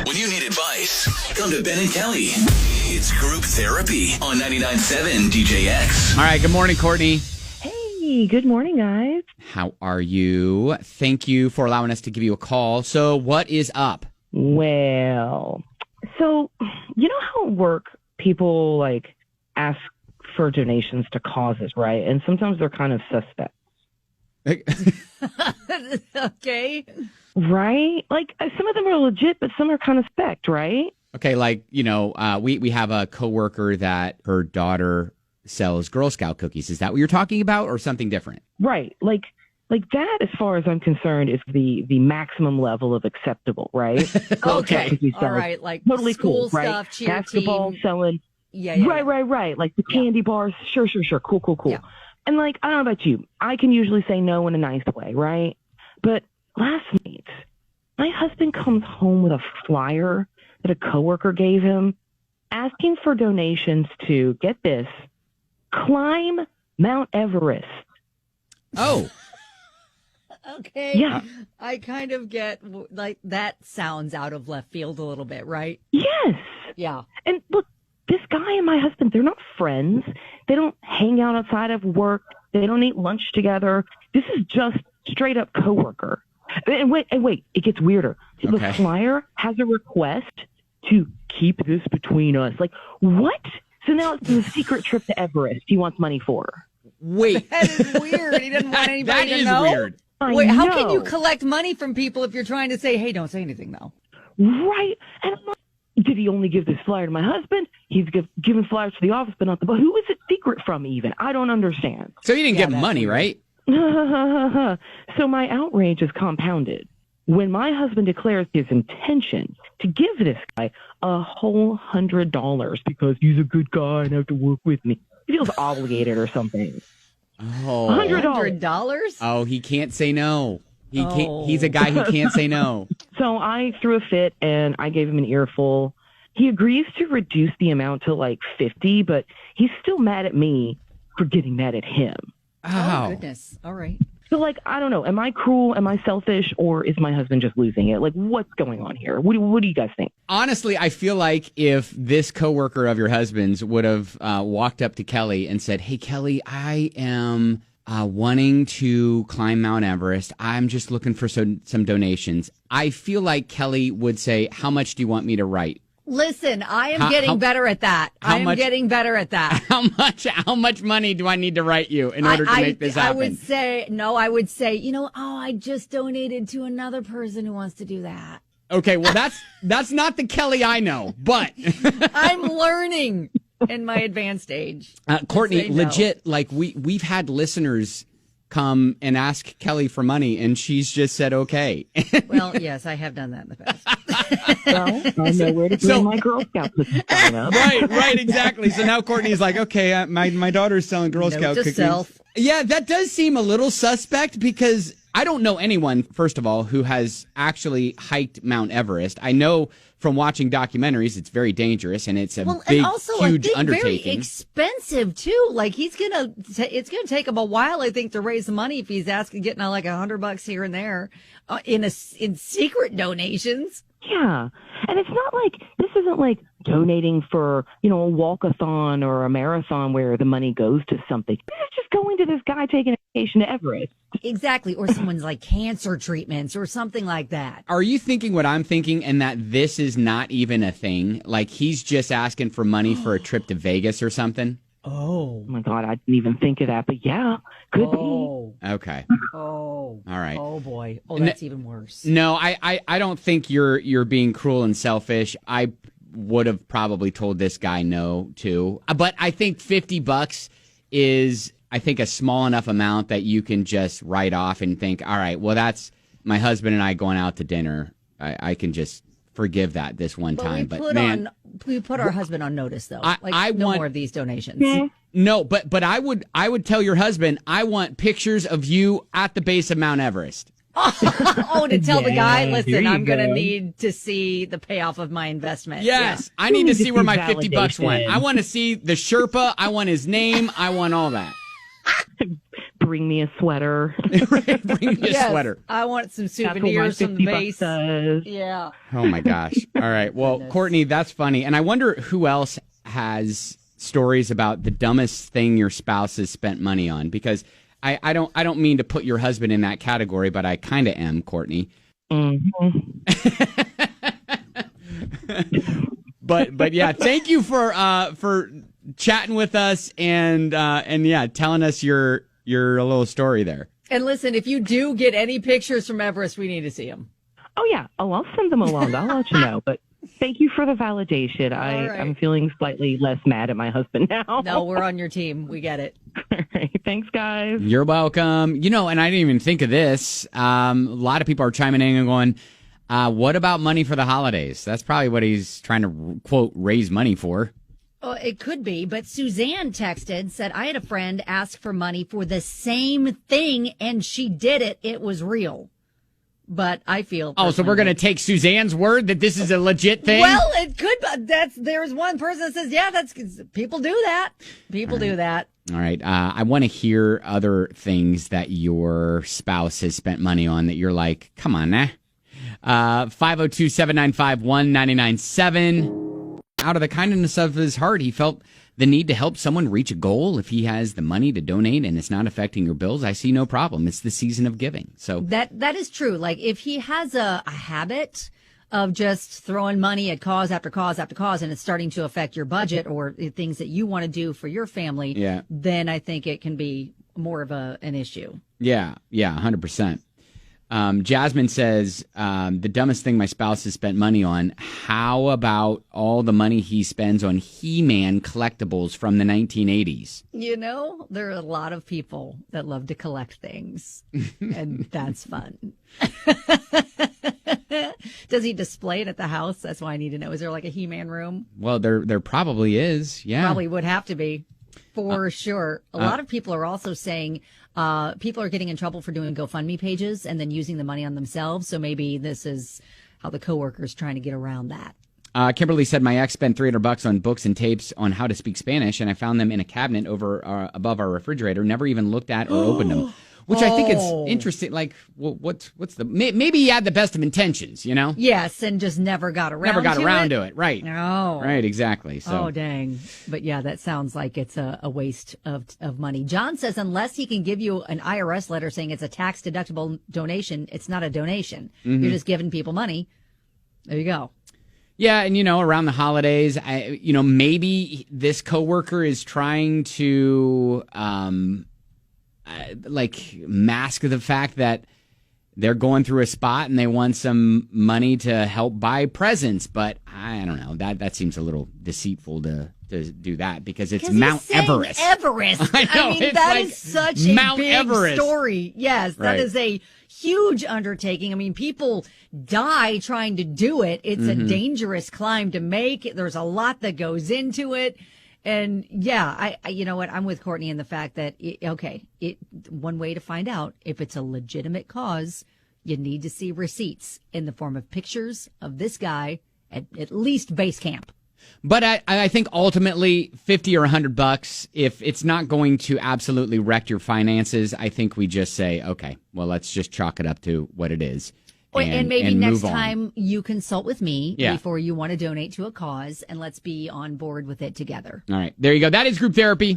When you need advice, come to Ben and Kelly. It's group therapy on 99.7 DJX. All right, good morning, Courtney. Hey, good morning, guys. How are you? Thank you for allowing us to give you a call. So what is up? Well, so you know how at work people like ask for donations to causes, right? And sometimes they're kind of suspect. Okay. Right? Like some of them are legit, but some are kind of suspect, right? Okay, like, we have a coworker that her daughter sells Girl Scout cookies. Is that what you're talking about or something different? Right. Like that, as far as I'm concerned, is the maximum level of acceptable, right? Okay. All right. Like totally school cool, right? stuff, cheer Basketball team. selling. Yeah. Right. Like the candy bars. Sure. Cool. Yeah. And like, I don't know about you. I can usually say no in a nice way, right? But last night, my husband comes home with a flyer that a coworker gave him asking for donations to, get this, climb Mount Everest. Oh. Okay. Yeah. I kind of get, like, that sounds out of left field a little bit, right? Yes. Yeah. And look, this guy and my husband, they're not friends. They don't hang out outside of work. They don't eat lunch together. This is just straight up coworker. And wait, it gets weirder. Okay. The flyer has a request to keep this between us. Like, what? So now it's a secret trip to Everest he wants money for. Wait. That is weird. He doesn't want anybody That to is know. weird. Wait, I how know. can you collect money from people if you're trying to say, hey, don't say anything, though? Right. And I'm like, did he only give this flyer to my husband? He's given flyers to the office, but not the... But who is it secret from even? I don't understand. So you didn't give him money, right? So my outrage is compounded when my husband declares his intention to give this guy a whole $100 because he's a good guy and have to work with me. He feels obligated or something. Oh. $100? Oh, he can't say no. He can't. He's a guy who can't say no. So I threw a fit and I gave him an earful. He agrees to reduce the amount to like 50, but he's still mad at me for getting mad at him. Oh, goodness. All right. So, like, I don't know. Am I cruel? Am I selfish? Or is my husband just losing it? Like, what's going on here? What do you guys think? Honestly, I feel like if this coworker of your husband's would have walked up to Kelly and said, hey, Kelly, I am wanting to climb Mount Everest. I'm just looking for some donations. I feel like Kelly would say, how much do you want me to write? Listen, I am getting better at that. Getting better at that. How much money do I need to write you in order to make this happen? I would say, I just donated to another person who wants to do that. Okay, well, that's not the Kelly I know, but I'm learning in my advanced age. Courtney, legit, like we've had listeners come and ask Kelly for money, and she's just said okay. Well, yes, I have done that in the past. Well, I know where to bring my Girl Scout cookies up. Right, exactly. So now Courtney's like, okay, my daughter's selling Girl Scout cookies. Self. Yeah, that does seem a little suspect because I don't know anyone, first of all, who has actually hiked Mount Everest. I know from watching documentaries, it's very dangerous and it's a big, and also, huge I think undertaking. Very expensive too. Like it's gonna take him a while, I think, to raise the money if he's getting like $100 here and there in secret donations. Yeah. And it's not like, this isn't like donating for, a walkathon or a marathon where the money goes to something. This is just going to this guy taking a vacation to Everest. Exactly. Or someone's like cancer treatments or something like that. Are you thinking what I'm thinking and that this is not even a thing? Like he's just asking for money for a trip to Vegas or something? Oh my God, I didn't even think of that, but yeah, could be. Okay. Oh. All right. Oh boy. Oh, that's even worse. No, I don't think you're being cruel and selfish. I would have probably told this guy no too. But I think $50 is, I think, a small enough amount that you can just write off and think, all right, well, that's my husband and I going out to dinner. I can just forgive that this one time. We put our husband on notice, though. I no want more of these donations. No, but I would tell your husband, I want pictures of you at the base of Mount Everest. To tell the guy, listen, I'm going to go. need to see the payoff of my investment. Yes, Yeah. I need to see where my validation. $50 went. I want to see the Sherpa. I want his name. I want all that. bring me a sweater. Right, bring me a sweater. I want some That's what my souvenirs from the 50 bucks base. does. Yeah. Oh my gosh. All right. Well, Goodness. Courtney, that's funny. And I wonder who else has stories about the dumbest thing your spouse has spent money on, because I don't mean to put your husband in that category, but I kind of am, Courtney. But yeah, thank you for chatting with us and yeah, telling us your little story there. And listen, if you do get any pictures from Everest, we need to see them. Oh, yeah. Oh, I'll send them along. I'll let you know. But thank you for the validation. right. I'm feeling slightly less mad at my husband now. No, we're on your team. We get it. All right. Thanks, guys. You're welcome. And I didn't even think of this. A lot of people are chiming in and going, what about money for the holidays? That's probably what he's trying to, quote, raise money for. Oh, it could be, but Suzanne texted, said, I had a friend ask for money for the same thing, and she did it. It was real. But I feel... Oh, so we're going to take Suzanne's word that this is a legit thing? Well, it could, but there's one person that says, yeah, people do that. People do that. All right. I want to hear other things that your spouse has spent money on that you're like, come on, nah. 502-795-1997. Out of the kindness of his heart, he felt the need to help someone reach a goal. If he has the money to donate and it's not affecting your bills, I see no problem. It's the season of giving. So that is true. Like if he has a habit of just throwing money at cause after cause after cause, and it's starting to affect your budget or things that you want to do for your family, then I think it can be more of an issue. Yeah, 100%. Jasmine says, the dumbest thing my spouse has spent money on. How about all the money he spends on He-Man collectibles from the 1980s? There are a lot of people that love to collect things, and that's fun. Does he display it at the house? That's why I need to know. Is there like a He-Man room? Well, there probably is. Yeah, probably would have to be for sure. A lot of people are also saying people are getting in trouble for doing GoFundMe pages and then using the money on themselves. So maybe this is how the coworker's trying to get around that. Kimberly said, my ex spent $300 on books and tapes on how to speak Spanish, and I found them in a cabinet above our refrigerator. Never even looked at or opened them. Which I think is interesting. Like, well, what's the... Maybe he had the best of intentions, Yes, and just never got around to it. Right. No. Right, exactly. So. Oh, dang. But yeah, that sounds like it's a waste of money. John says unless he can give you an IRS letter saying it's a tax-deductible donation, it's not a donation. Mm-hmm. You're just giving people money. There you go. Yeah, and, around the holidays, maybe this coworker is trying to... mask the fact that they're going through a spot and they want some money to help buy presents, but I don't know, that seems a little deceitful to do that because it's Mount Everest. I mean, that is such Mount a big Everest story. Yes, that is a huge undertaking. I mean, people die trying to do it. It's a dangerous climb to make. There's a lot that goes into it. And yeah, I you know what? I'm with Courtney in the fact that, one way to find out if it's a legitimate cause, you need to see receipts in the form of pictures of this guy at least base camp. But I think ultimately $50 or $100, if it's not going to absolutely wreck your finances, I think we just say, okay, well, let's just chalk it up to what it is. And maybe next time you consult with me before you want to donate to a cause, and let's be on board with it together. All right. There you go. That is group therapy.